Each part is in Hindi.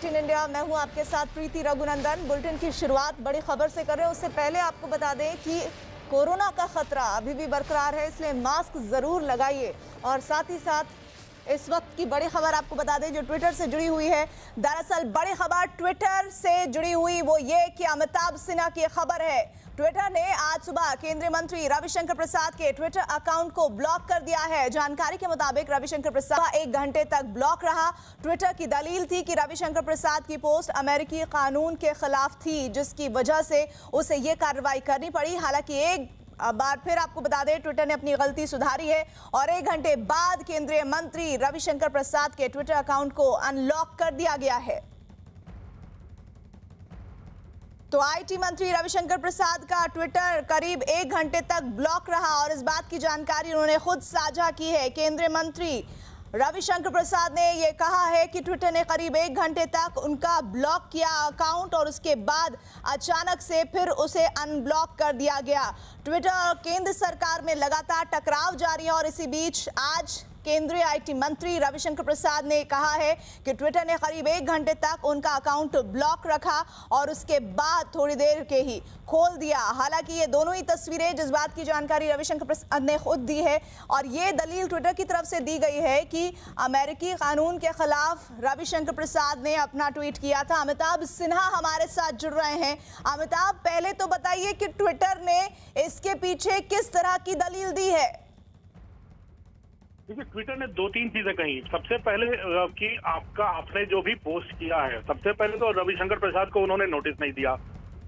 18 इंडिया। मैं हूं आपके साथ प्रीति रघुनंदन। बुलेटिन की शुरुआत बड़ी खबर से कर रहे हैं। उससे पहले आपको बता दें कि कोरोना का खतरा अभी भी बरकरार है, इसलिए मास्क जरूर लगाइए। और साथ ही साथ इस वक्त की बड़ी खबर आपको बता दें जो ट्विटर से जुड़ी हुई है। दरअसल बड़ी खबर ट्विटर से जुड़ी हुई वो ये कि अमिताभ सिन्हा की खबर है। ट्विटर ने आज सुबह केंद्रीय मंत्री रविशंकर प्रसाद के ट्विटर अकाउंट को ब्लॉक कर दिया है। जानकारी के मुताबिक रविशंकर प्रसाद 1 घंटे तक ब्लॉक रहा। ट्विटर की दलील थी कि रविशंकर प्रसाद की पोस्ट अमेरिकी कानून के खिलाफ थी, जिसकी वजह से उसे ये कार्रवाई करनी पड़ी। हालांकि एक बार फिर आपको बता दें ट्विटर ने अपनी गलती सुधारी है और 1 घंटे बाद केंद्रीय मंत्री रविशंकर प्रसाद के ट्विटर अकाउंट को अनलॉक कर दिया गया है। तो आईटी मंत्री रविशंकर प्रसाद का ट्विटर करीब 1 घंटे तक ब्लॉक रहा और इस बात की जानकारी उन्होंने खुद साझा की है। केंद्रीय मंत्री रविशंकर प्रसाद ने यह कहा है कि ट्विटर ने करीब 1 घंटे तक उनका ब्लॉक किया अकाउंट और उसके बाद अचानक से फिर उसे अनब्लॉक कर दिया गया। ट्विटर और केंद्र सरकार में लगातार टकराव जारी है और इसी बीच आज केंद्रीय आईटी मंत्री रविशंकर प्रसाद ने कहा है कि ट्विटर ने करीब 1 घंटे तक उनका अकाउंट ब्लॉक रखा और उसके बाद थोड़ी देर के ही खोल दिया। हालांकि ये दोनों ही तस्वीरें जिस बात की जानकारी रविशंकर प्रसाद ने खुद दी है और ये दलील ट्विटर की तरफ से दी गई है कि अमेरिकी कानून के खिलाफ रविशंकर प्रसाद ने अपना ट्वीट किया था। अमिताभ सिन्हा हमारे साथ जुड़ रहे हैं। अमिताभ, पहले तो बताइए कि ट्विटर ने इसके पीछे किस तरह की दलील दी है? देखिए, ट्विटर ने 2-3 चीजें कही। सबसे पहले कि आपने जो भी पोस्ट किया है, सबसे पहले तो रविशंकर प्रसाद को उन्होंने नोटिस नहीं दिया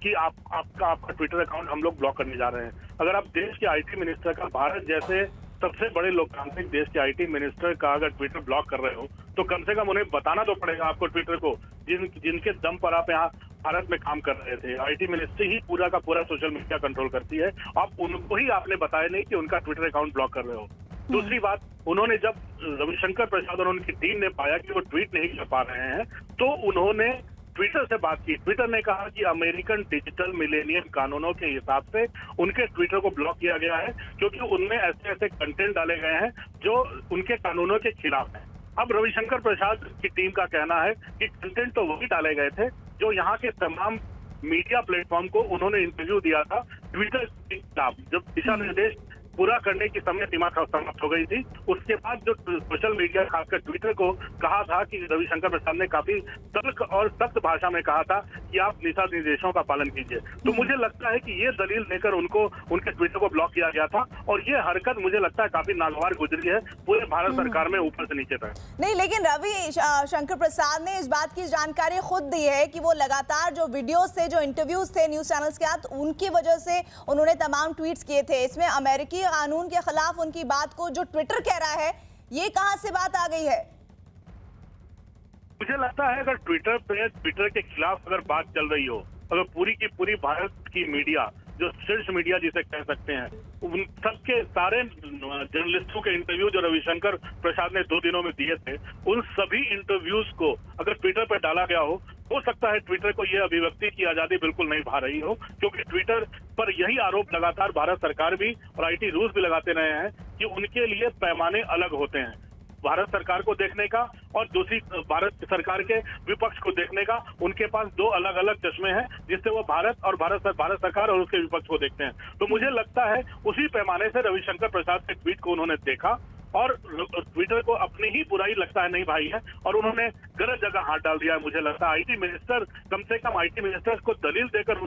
कि आपका ट्विटर अकाउंट हम लोग ब्लॉक करने जा रहे हैं। अगर आप देश के आईटी मिनिस्टर का, भारत जैसे सबसे बड़े लोकतांत्रिक देश के आईटी मिनिस्टर का अगर ट्विटर ब्लॉक कर रहे हो तो कम से कम उन्हें बताना तो पड़ेगा आपको ट्विटर को, जिनके दम पर आप यहाँ भारत में काम कर रहे थे। आईटी मिनिस्ट्री ही पूरा का पूरा सोशल मीडिया कंट्रोल करती है। आप उनको ही आपने बताया नहीं कि उनका ट्विटर अकाउंट ब्लॉक कर रहे हो। दूसरी बात, उन्होंने जब रविशंकर प्रसाद और उनकी टीम ने पाया कि वो ट्वीट नहीं कर पा रहे हैं तो उन्होंने ट्विटर से बात की। ट्विटर ने कहा कि अमेरिकन डिजिटल मिलेनियम कानूनों के हिसाब से उनके ट्विटर को ब्लॉक किया गया है क्योंकि उनमें ऐसे ऐसे कंटेंट डाले गए हैं जो उनके कानूनों के खिलाफ हैं। अब रविशंकर प्रसाद की टीम का कहना है कि कंटेंट तो वही डाले गए थे जो यहाँ के तमाम मीडिया प्लेटफॉर्म को उन्होंने इंटरव्यू दिया था ट्विटर के खिलाफ। जब दिशा निर्देश पूरा करने की समय सीमा समाप्त हो गई थी, उसके बाद जो सोशल मीडिया खासकर ट्विटर को कहा था कि रविशंकर प्रसाद ने काफी तल्ख और सख्त भाषा में कहा था कि आप दिशा निर्देशों का पालन कीजिए। तो मुझे लगता है कि ये दलील लेकर उनको उनके ट्विटर को ब्लॉक किया गया था और ये हरकत मुझे लगता है काफी नागवार गुजरी है पूरे भारत सरकार में ऊपर से नीचे तक। नहीं, लेकिन रविशंकर प्रसाद ने इस बात की जानकारी खुद दी है कि वो लगातार जो वीडियोस थे, जो इंटरव्यूज थे न्यूज चैनल्स के साथ, उनकी वजह से उन्होंने तमाम ट्वीट्स किए थे। इसमें अमेरिकी कानून के खिलाफ उनकी बात को जो ट्विटर कह रहा है, ये कहां से बात आ गई है? मुझे लगता है अगर ट्विटर के खिलाफ अगर बात चल रही हो, अगर पूरी की पूरी भारत की मीडिया, जो शीर्ष मीडिया जिसे कह सकते हैं, उन सबके सारे जर्नलिस्टों के इंटरव्यू जो रविशंकर प्रसाद ने 2 दिनों में दिए थे, उन सभी इंटरव्यूज को अगर ट्विटर पर डाला गया हो सकता है ट्विटर को यह अभिव्यक्ति की आजादी बिल्कुल नहीं भा रही हो, क्योंकि ट्विटर पर यही आरोप लगातार भारत सरकार भी और आईटी रूल्स भी लगाते रहे हैं कि उनके लिए पैमाने अलग होते हैं। भारत सरकार को देखने का और दूसरी भारत सरकार के विपक्ष को देखने का उनके पास 2 अलग अलग चश्मे हैं, जिससे वो भारत सरकार और उसके विपक्ष को देखते हैं। तो मुझे लगता है उसी पैमाने से रविशंकर प्रसाद के ट्वीट को उन्होंने देखा और ट्विटर को अपनी ही बुराई लगता है नहीं भाई है और उन्होंने गलत जगह हाथ डाल दिया। मुझे लगता है आईटी मिनिस्टर, कम से कम आईटी मिनिस्टर को दलील देकर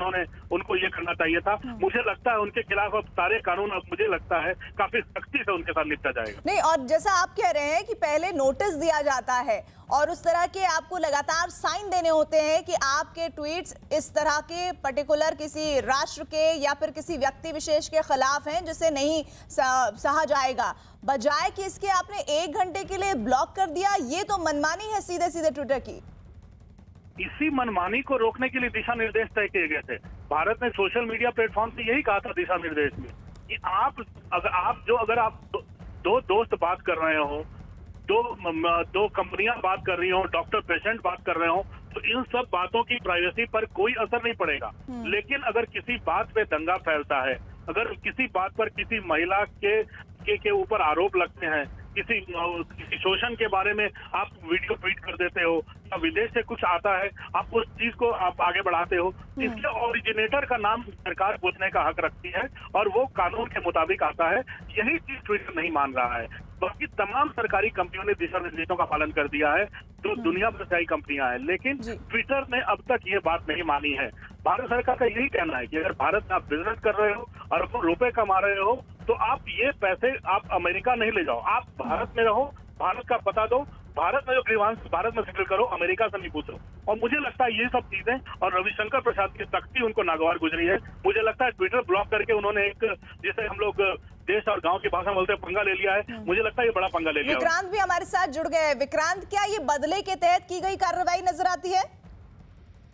उनको ये करना चाहिए था। मुझे लगता है उनके खिलाफ अब सारे कानून, अब मुझे लगता है काफी सख्ती से उनके साथ निपटा जाएगा। नहीं, और जैसा आप कह रहे हैं कि पहले नोटिस दिया जाता है और उस तरह के आपको लगातार साइन देने होते हैं कि आपके ट्वीट्स इस तरह के पर्टिकुलर किसी राष्ट्र के या फिर किसी व्यक्ति विशेष के खिलाफ हैं जिसे नहीं सहा जाएगा, बजाय कि इसके आपने 1 घंटे के लिए ब्लॉक कर दिया। ये तो मनमानी है सीधे सीधे ट्विटर की। इसी मनमानी को रोकने के लिए दिशा निर्देश तय किए गए थे। भारत ने सोशल मीडिया प्लेटफॉर्म से यही कहा था दिशा निर्देश में कि अगर आप दो दोस्त बात कर रहे हो, दो कंपनियां बात कर रही हो, डॉक्टर पेशेंट बात कर रहे हो, तो इन सब बातों की प्राइवेसी पर कोई असर नहीं पड़ेगा। लेकिन अगर किसी बात पे दंगा फैलता है, अगर किसी बात पर किसी महिला के ऊपर आरोप लगते हैं किसी शोषण के बारे में आप वीडियो ट्वीट कर देते हो या विदेश से कुछ आता है, आप उस चीज को आप आगे बढ़ाते हो, इसके ओरिजिनेटर का नाम सरकार पूछने का हक रखती है और वो कानून के मुताबिक आता है। यही चीज ट्विटर नहीं मान रहा है। बाकी तमाम सरकारी कंपनियों ने दिशा निर्देशों का पालन कर दिया है, जो दुनिया भर से कंपनियां हैं, लेकिन ट्विटर ने अब तक ये बात नहीं मानी है। भारत सरकार का यही कहना है कि अगर भारत में आप बिजनेस कर रहे हो और अरबों रुपए कमा रहे हो तो आप ये पैसे आप अमेरिका नहीं ले जाओ, आप भारत में रहो, भारत का पता दो, भारत में जो ग्रीवांस भारत में सेटल करो, अमेरिका से नहीं पूछो। और मुझे लगता है ये सब चीजें और रविशंकर प्रसाद की सख्ती उनको नागवार गुजरी है। मुझे लगता है ट्विटर ब्लॉक करके उन्होंने एक, जिसे हम लोग देश और गांव की भाषा में बोलते हैं, पंगा ले लिया है। मुझे लगता है ये बड़ा पंगा ले लिया है। विक्रांत भी हमारे साथ जुड़ गए। विक्रांत, क्या ये बदले के तहत की गई कार्रवाई नजर आती है?